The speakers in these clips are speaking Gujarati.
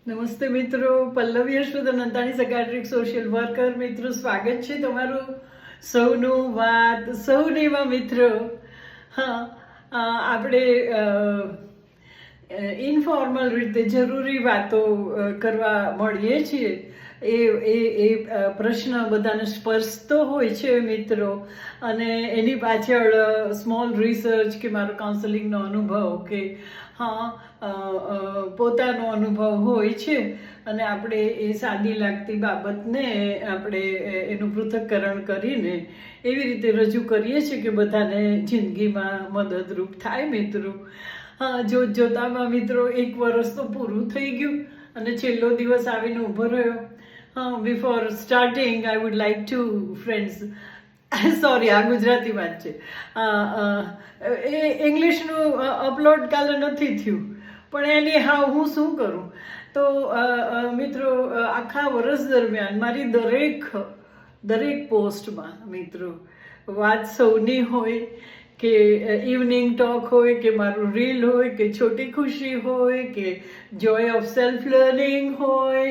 નમસ્તે મિત્રો, પલ્લવી અશ્વત નંદાણી સકાટ્રિક સોશિયલ વર્કર. મિત્રો, સ્વાગત છે તમારું સૌનું વાત સૌનીમાં. મિત્રો, હા, આપણે ઇનફોર્મલ રીતે જરૂરી વાતો કરવા મળીએ છીએ. એ પ્રશ્ન બધાને સ્પર્શતો હોય છે મિત્રો, અને એની પાછળ સ્મોલ રિસર્ચ કે મારો કાઉન્સેલિંગનો અનુભવ કે પોતાનો અનુભવ હોય છે, અને આપણે એ સાદી લાગતી બાબતને આપણે એનું પૃથક્કરણ કરીને એવી રીતે રજૂ કરીએ છીએ કે બધાને જિંદગીમાં મદદરૂપ થાય. મિત્રો, જોતામાં મિત્રો 1 વર્ષ તો પૂરું થઈ ગયું અને છેલ્લો દિવસ આવીને ઊભો રહ્યો. Before starting I would like to friends, sorry, આ ગુજરાતી વાત છે, એ ઇંગ્લિશનું અપલોડ કાલે નથી થયું, પણ એની હું શું કરું. તો મિત્રો, આખા વર્ષ દરમિયાન મારી દરેક પોસ્ટમાં મિત્રો વાત સૌની હોય કે ઇવનિંગ ટોક હોય કે મારું રીલ હોય કે છોટી ખુશી હોય કે જોય ઓફ સેલ્ફ લર્નિંગ હોય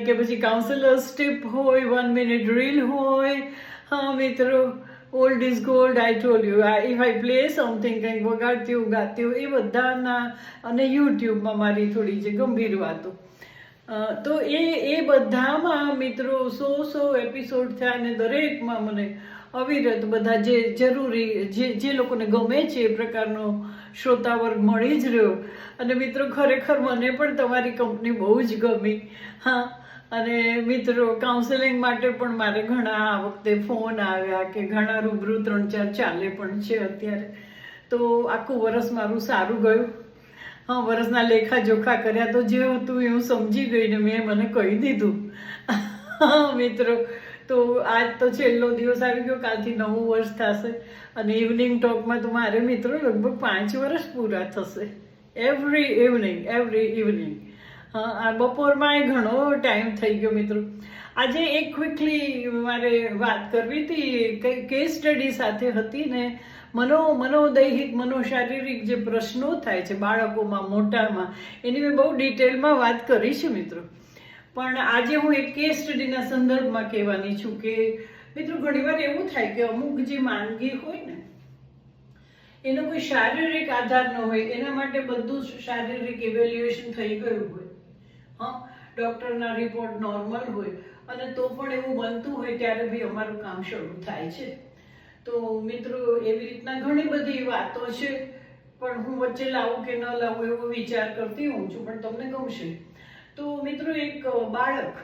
કે પછી કાઉન્સેલર્સ ટિપ હોય, 1 મિનિટ રીલ હોય. મિત્રો, old is gold. I told you, if I play something, કંઈક વગાડતી ગાતી એ બધાના, અને યુટ્યુબમાં મારી થોડી જે ગંભીર વાતો, તો એ બધામાં મિત્રો 100 એપિસોડ થયા, અને દરેકમાં મને અવિરત બધા જે જરૂરી જે લોકોને ગમે છે એ પ્રકારનો શ્રોતાવર્ગ મળી જ રહ્યો. અને મિત્રો, ખરેખર મને પણ તમારી કંપની બહુ જ ગમી. અને મિત્રો, કાઉન્સેલિંગ માટે પણ મારે ઘણા આ વખતે ફોન આવ્યા કે ઘણા રૂબરૂ 3-4 ચાલે પણ છે અત્યારે. તો આખું વરસ મારું સારું ગયું. વરસના લેખા જોખા કર્યા તો જે હતું એ હું સમજી ગઈ ને મેં મને કહી દીધું. મિત્રો, તો આજ તો છેલ્લો દિવસ આવી ગયો, કાલથી નવું વર્ષ થશે. અને ઇવનિંગ ટોકમાં તો મારે મિત્રો લગભગ 5 વર્ષ પૂરા થશે. Every evening. આ બપોરમાં ઘણો ટાઈમ થઈ ગયો. મિત્રો, આજે એક ક્વિકલી મારે વાત કરવી હતી. કેસ સ્ટડી સાથે હતી ને, મનોદૈહિક મનોશારીરિક જે પ્રશ્નો થાય છે બાળકોમાં મોટામાં, એની મેં બહુ ડિટેલમાં વાત કરી છે મિત્રો. પણ આજે હું એક કેસ સ્ટડીના સંદર્ભમાં કહેવાની છું કે મિત્રો, ઘણીવાર એવું થાય કે અમુક જે માંદગી હોય ને એનો કોઈ શારીરિક આધાર ન હોય, એના માટે બધું શારીરિક ઇવેલ્યુએશન થઈ ગયું હોય, ડૉક્ટરના રિપોર્ટ નોર્મલ હોય, અને તો પણ એવું બનતું હોય ત્યારે બી અમારું કામ શરૂ થાય છે. તો મિત્રો, એવી રીતના ઘણી બધી વાતો છે, પણ હું વચ્ચે લાવું કે ન લાવું એવો વિચાર કરતી હોઉં છું, પણ તમને ગમશે. તો મિત્રો, એક બાળક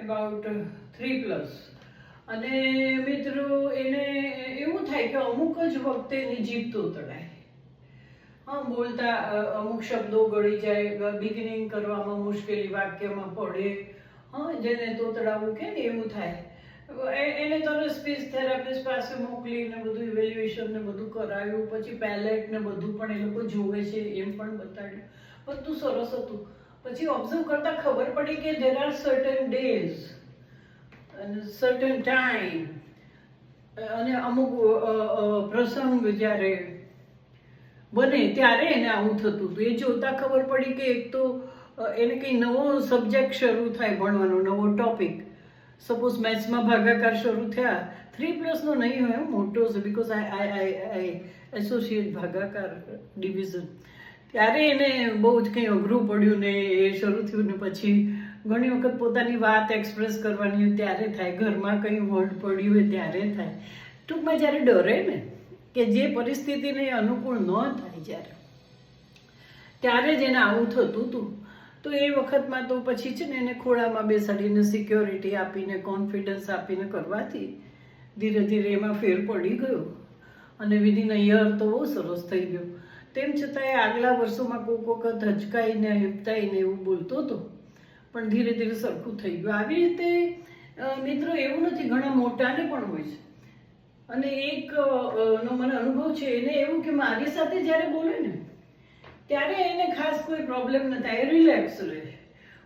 અબાઉટ 3+, અને મિત્રો એને એવું થાય કે અમુક જ વખતે એની જીભ તોતડાય. બોલતા અમુક શબ્દો ગળી જાય, બિગિનિંગ કરવામાં મુશ્કેલી, વાક્યમાં પડે, જેને તોતડાવું કે એવું થાય. એને તરત સ્પીચ થેરાપિસ્ટ પાસે મોકલીને બધું ઇવેલ્યુએશન ને બધું કરાવ્યું, પછી પેલેટ ને બધું પણ એ લોકો જોવે છે એમ પણ બતાડ્યું, બધું સરસ હતું. પછી ઓબ્ઝર્વ કરતા ખબર પડી કે there are certain days અને certain time, અને અમુક પ્રસંગ જ્યારે બને ત્યારે એને આવું થતું હતું. એ જોતા ખબર પડી કે એક તો એને કંઈ નવો સબ્જેક્ટ શરૂ થાય ભણવાનો, નવો ટોપિક. સપોઝ મેથ્સમાં ભાગાકાર શરૂ થયા, 3+ નો નહીં હોય, મોટો છે, બીકોઝ આઈ એસોસિએટ ભાગાકાર ડિવિઝન. ત્યારે એને બહુ જ કંઈ અઘરું પડ્યું ને એ શરૂ થયું ને પછી ઘણી વખત પોતાની વાત એક્સપ્રેસ કરવાની હોય ત્યારે થાય, ઘરમાં કંઈ વર્ડ પડ્યું હોય ત્યારે થાય. ટૂંકમાં જ્યારે ડરે ને કે જે પરિસ્થિતિને અનુકૂળ ન થાય ત્યારે જ એને આવું થતું હતું. તો એ વખતમાં તો પછી છે ને એને ખોળામાં બેસાડીને સિક્યોરિટી આપીને કોન્ફિડન્સ આપીને કરવાથી ધીરે ધીરે એમાં ફેર પડી ગયો, અને વિધિન અ યર તો બહુ સરસ થઈ ગયો. તેમ છતાં એ આગલા વર્ષોમાં કોઈક વખત હચકાઈને હિપતાઈને એવું બોલતો હતો, પણ ધીરે ધીરે સરખું થઈ ગયું. આવી રીતે મિત્રો, એવું નથી, ઘણા મોટાને પણ હોય છે. અને એક નો મને અનુભવ છે, એને એવું કે મારી સાથે જ્યારે બોલે ને ત્યારે એને ખાસ કોઈ પ્રોબ્લેમ ન થાય, રિલેક્સ રહે.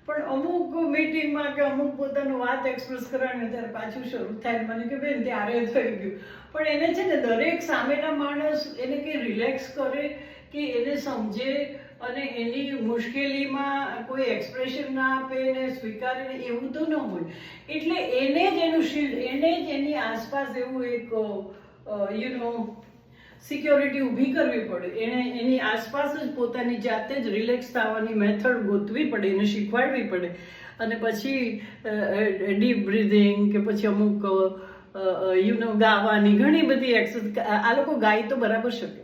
પણ અમુક મીટિંગમાં કે અમુક પોતાનું વાત એક્સપ્રેસ કરવાની ત્યારે પાછું શરૂ થાય. મને કે બેન ત્યારે થઈ ગયું. પણ એને છે ને દરેક સામેના માણસ એને કંઈ રિલેક્સ કરે કે એને સમજે અને એની મુશ્કેલીમાં કોઈ એક્સપ્રેશન ના આપે ને સ્વીકારે ને એવું તો ન હોય. એટલે એને જ એનું શિલ્ડ, એને જ એની આસપાસ એવું એક સિક્યોરિટી ઊભી કરવી પડે. એને એની આસપાસ જ પોતાની જાતે જ રિલેક્સ થવાની મેથડ ગોતવી પડે, એને શીખવાડવી પડે. અને પછી ડીપ બ્રીધિંગ કે પછી અમુક ગાવાની ઘણી બધી એક્સરસાઇઝ. આ લોકો ગાય તો બરાબર શકે,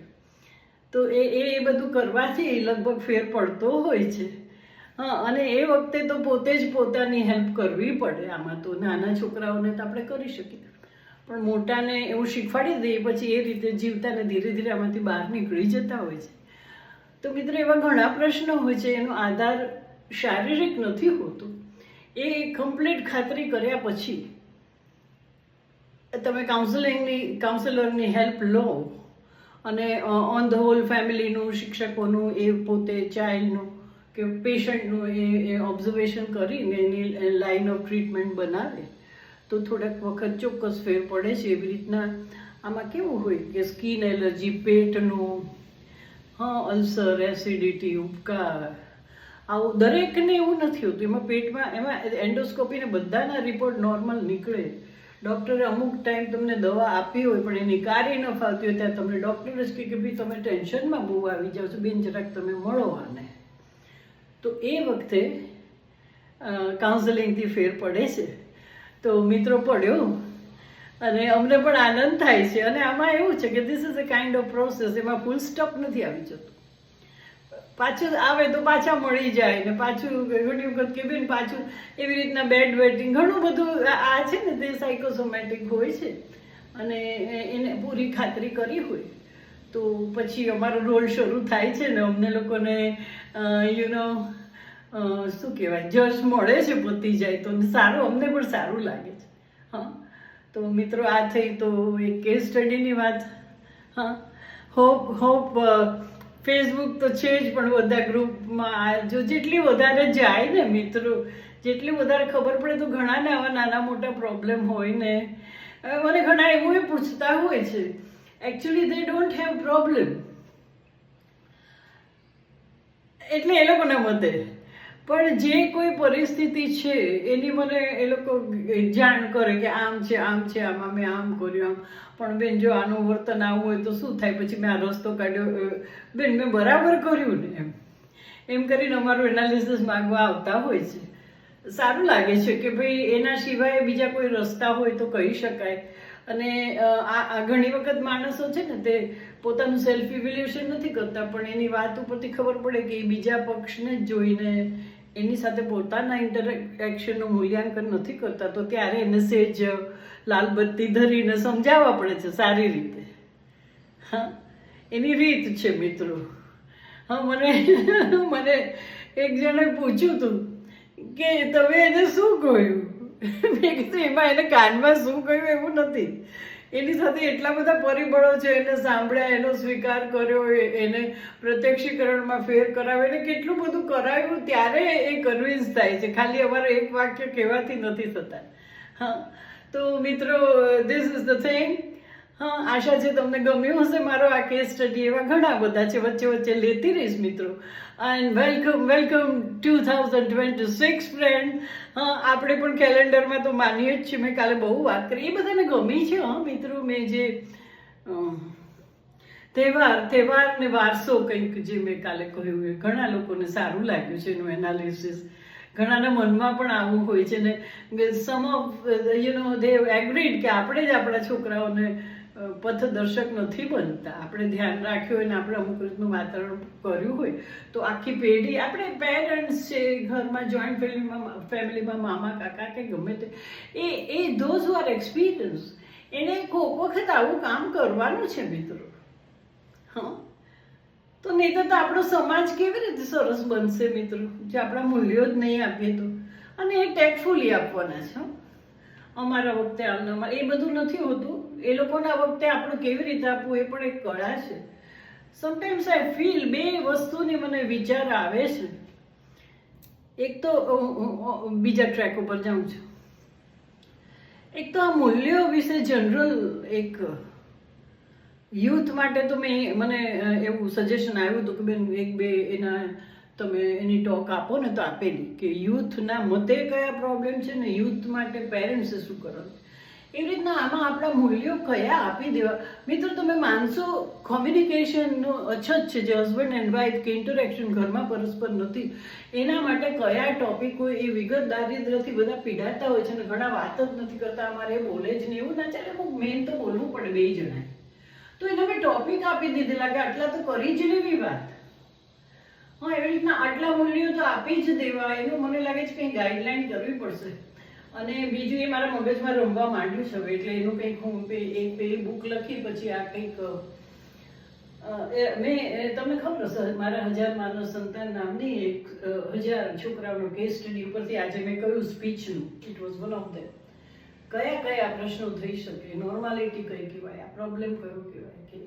તો એ બધું કરવાથી લગભગ ફેર પડતો હોય છે. હા, અને એ વખતે તો પોતે જ પોતાની હેલ્પ કરવી પડે. આમાં તો નાના છોકરાઓને તો આપણે કરી શકીએ, પણ મોટાને એવું શીખવાડી દઈએ પછી એ રીતે જીવતા ને ધીરે ધીરે આમાંથી બહાર નીકળી જતા હોય છે. તો મિત્રો, એવા ઘણા પ્રશ્નો હોય છે, એનો આધાર શારીરિક નથી હોતો. એ કમ્પ્લીટ ખાતરી કર્યા પછી તમે કાઉન્સેલરની હેલ્પ લો અને ઓન ધ હોલ ફેમિલીનું, શિક્ષકોનું, એ પોતે ચાઇલ્ડનું કે પેશન્ટનું એ ઓબ્ઝર્વેશન કરીને એની લાઇન ઓફ ટ્રીટમેન્ટ બનાવે તો થોડાક વખત ચોક્કસ ફેર પડે છે. એવી રીતના આમાં કેવું હોય કે સ્કિન એલર્જી, પેટનું, અલ્સર, એસિડિટી, ઉબકા, આવું દરેકને એવું નથી હોતું. એમાં પેટમાં એન્ડોસ્કોપીને બધાના રિપોર્ટ નોર્મલ નીકળે. ડૉક્ટરે અમુક ટાઈમ તમને દવા આપી હોય પણ એની કાર્ય ન ફાવતી હોય ત્યાં તમને ડૉક્ટર જ કહે કે ભાઈ તમે ટેન્શનમાં બહુ આવી જાઓ છો, બેન જરાક તમે મળો આને. તો એ વખતે કાઉન્સેલિંગથી ફેર પડે છે. તો મિત્રો, પડ્યો અને અમને પણ આનંદ થાય છે. અને આમાં એવું છે કે this is a kind off process. એમાં ફૂલ સ્ટોપ નથી આવી જતું. પાછું આવે તો પાછા મળી જાય ને પાછું ઘણી વખત કે બેન પાછું એવી રીતના બેડ વેટિંગ ઘણું બધું આ છે ને તે સાયકોસોમેટિક હોય છે. અને એને પૂરી ખાતરી કરી હોય તો પછી અમારો રોલ શરૂ થાય છે ને અમને લોકોને શું કહેવાય, જશ મળે છે, પતી જાય તો સારું, અમને પણ સારું લાગે છે. હા, તો મિત્રો, આ થઈ તો એક કેસ સ્ટડીની વાત. હા, હોપ ફેસબુક તો છે જ, પણ બધા ગ્રુપમાં જો જેટલી વધારે જાય ને મિત્રો, જેટલી વધારે ખબર પડે તો ઘણાને આવા નાના મોટા પ્રોબ્લેમ હોય ને. મને ઘણા એવું પૂછતા હોય છે, actually they don't have problem, એટલે એ લોકોના મતે. પણ જે કોઈ પરિસ્થિતિ છે એની મને એ લોકો જાણ કરે કે આમ છે, આમાં મેં આમ કર્યું, પણ બેન જો આનું વર્તન આવું હોય તો શું થાય, પછી મેં આ રસ્તો કાઢ્યો, બેન મેં બરાબર કર્યું ને, એમ કરીને અમારું એનાલિસિસ માંગવા આવતા હોય છે. સારું લાગે છે કે ભાઈ એના સિવાય બીજા કોઈ રસ્તા હોય તો કહી શકાય. અને આ ઘણી વખત માણસો છે ને તે પોતાનું સેલ્ફ ઇવેલ્યુએશન નથી કરતા, પણ એની વાત ઉપરથી ખબર પડે કે એ બીજા પક્ષને જ જોઈને એની સાથે પોતાના ઇન્ટરેક્શનનું મૂલ્યાંકન નથી કરતા, તો ત્યારે એને સેજ લાલબત્તી ધરીને સમજાવવા પડે છે સારી રીતે. હા, એની રીત છે મિત્રો. હા, મને એક જણે પૂછ્યું હતું કે તમે એને શું કહ્યું. મેં કીધું એમાં એને કાનમાં શું કહ્યું એવું નથી, એની સાથે એટલા બધા પરિબળો છે. એને સાંભળ્યા, એનો સ્વીકાર કર્યો, એને પ્રત્યક્ષીકરણમાં ફેર કરાવ્યો, એને કેટલું બધું કરાવ્યું ત્યારે એ કન્વિન્સ થાય છે. ખાલી અમારે એક વાક્ય કહેવાથી નથી થતા. હા, તો મિત્રો, ધીસ ઇઝ ધ થિંગ. હા, આશા છે તમને ગમ્યું હશે મારો આ કેસ સ્ટડી. એવા ઘણા બધા છે, વચ્ચે વચ્ચે લેતી રહીશ મિત્રો. And welcome 2026 friend. હા, આપણે પણ કેલેન્ડરમાં તો માનીએ જ છીએ. મેં કાલે બહુ વાત કરી, એ બધાને ગમી છે. હા મિત્રો, મેં જે તહેવાર ને વારસો કંઈક જે મેં કાલે કહ્યું એ ઘણા લોકોને સારું લાગ્યું છે એનું એનાલિસિસ. ઘણાના મનમાં પણ આવું હોય છે ને સમ ઓફ દે એગ્રીડ કે આપણે જ આપણા છોકરાઓને પથદર્શક નથી બનતા. આપણે ધ્યાન રાખ્યું હોય ને આપણે અમુક રીતનું વાતાવરણ કર્યું હોય તો આખી પેઢી, આપણે પેરેન્ટ્સ છે ઘરમાં, જોઈન્ટ ફેમિલીમાં મામા કાકા કે ગમે તે, એ ધોઝ હુ આર એક્સપિરિયન્સ, એને કોઈક વખત આવું કામ કરવાનું છે મિત્રો. હા, તો નહીં તો આપણો સમાજ કેવી રીતે સરસ બનશે મિત્રો, જે આપણા મૂલ્યો જ નહીં આપીએ તો. અને એ ટેક્ટફુલી આપવાના છે. અમારા વખતે આમના એ બધું નથી હોતું, એ લોકોના વખતે આપણું કેવી રીતે આપવું એ પણ એક કળા છે. સમટાઈમ્સ આઈ ફીલ બે વસ્તુની મને વિચાર આવે છે. એક તો બીજા ટ્રેક ઉપર જાઉં છું. એક તો આ મૂલ્યો વિશે જનરલ એક યુથ માટે તો મને એવું સજેશન આવ્યું હતું કે બેન એક બે એના તમે એની ટોક આપો ને તો આપેલી કે યુથના મતે કયા પ્રોબ્લેમ છે ને યુથ માટે પેરેન્ટ્સે શું કરવાનું એવી રીતના આમાં આપણા મૂલ્યો કયા આપી દેવા. મિત્રો તમે માનશો કોમ્યુનિકેશનનો અછત છે જે હસબન્ડ એન્ડ વાઇફ કે ઇન્ટરેક્શન ઘરમાં પરસ્પર નથી એના માટે કયા ટોપિકો એ વિગત દારિદ્ર્યથી બધા પીડાતા હોય છે ને ઘણા વાત જ નથી કરતા અમારે બોલે જ નહીં એવું ના ચાલે અમુક મેન તો બોલવું પડે બે જણાએ તો એના મેં ટોપિક આપી દીધેલા કે આટલા તો કરી જ લેવી વાત. હા એવી રીતના આટલા મૂલ્યો તો આપી જ દેવા એનું મને લાગે છે કંઈ ગાઈડલાઈન કરવી પડશે. અને બીજું એ મારા મગજમાં રમવા માંડ્યું છે હવે એટલે એનું કંઈક હું એક પેલી બુક લખી પછી આ કંઈક મેં તમને ખબર હશે મારા 1000 માનવ સંતાન નામની એક 1000 છોકરાઓનો કેસ સ્ટડી ઉપરથી આજે મેં કહ્યું સ્પીચનું it was one of them કયા કયા પ્રશ્નો થઈ શકે નોર્માલિટી કઈ કહેવાય આ પ્રોબ્લેમ કયો કહેવાય કે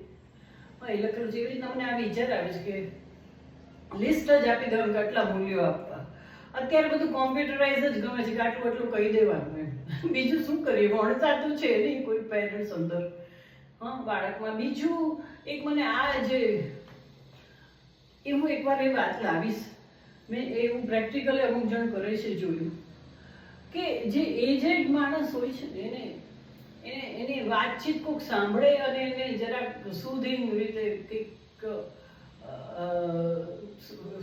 હા એ લખેલું છે. એવી રીતના મને આ વિચાર આવે છે કે લિસ્ટ જ આપી દેવાનું કે આટલા મૂલ્યો આપવા. અત્યારે બધું કોમ્પ્યુટરાઇઝ જ ગમે છે કે આટલું આટલું કહી દેવાનું એમ બીજું શું કરીએ વણતાતું છે નહીં કોઈ પેરેન્ટ્સ અંદર હા બાળકમાં. બીજું એક મને આ જે એ હું એકવાર એ વાત લાવીશ મેં એવું પ્રેક્ટિકલી અમુક જણ કરે છે જોયું કે જે એજેડ માણસ હોય છે ને એને એની વાતચીત કોઈક સાંભળે અને એને જરાક સુધિંગ રીતે કંઈક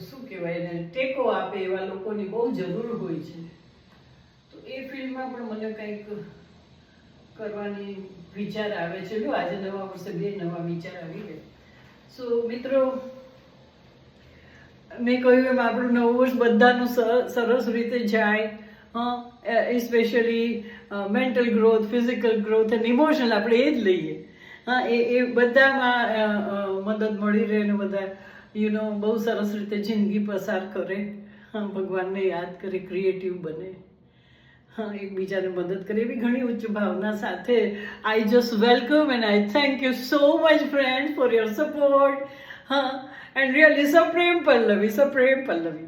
શું કહેવાય એને ટેકો આપે એવા લોકોની બહુ જરૂર હોય છે. તો એ ફિલ્ડમાં પણ મને કંઈક કરવાની વિચાર આવે છે. જો આજે નવા વર્ષે 2 નવા વિચાર આવી ગયા. સો મિત્રો મેં કહ્યું એમ આપણું નવું વર્ષ બધાનું સરસ રીતે જાય. Specially mental growth physical growth અને ઇમોશનલ આપણે એ જ લઈએ. હા એ બધામાં મદદ મળી રહે ને બધા બહુ સરસ રીતે જિંદગી પસાર કરે. હા ભગવાનને યાદ કરે ક્રિએટિવ બને હા એકબીજાને મદદ કરે એવી ઘણી ઉચ્ચ ભાવના સાથે I just welcome and I thank you so much friend for your support. હા એન્ડ રિયલી સપ્રેમ પલ્લવી.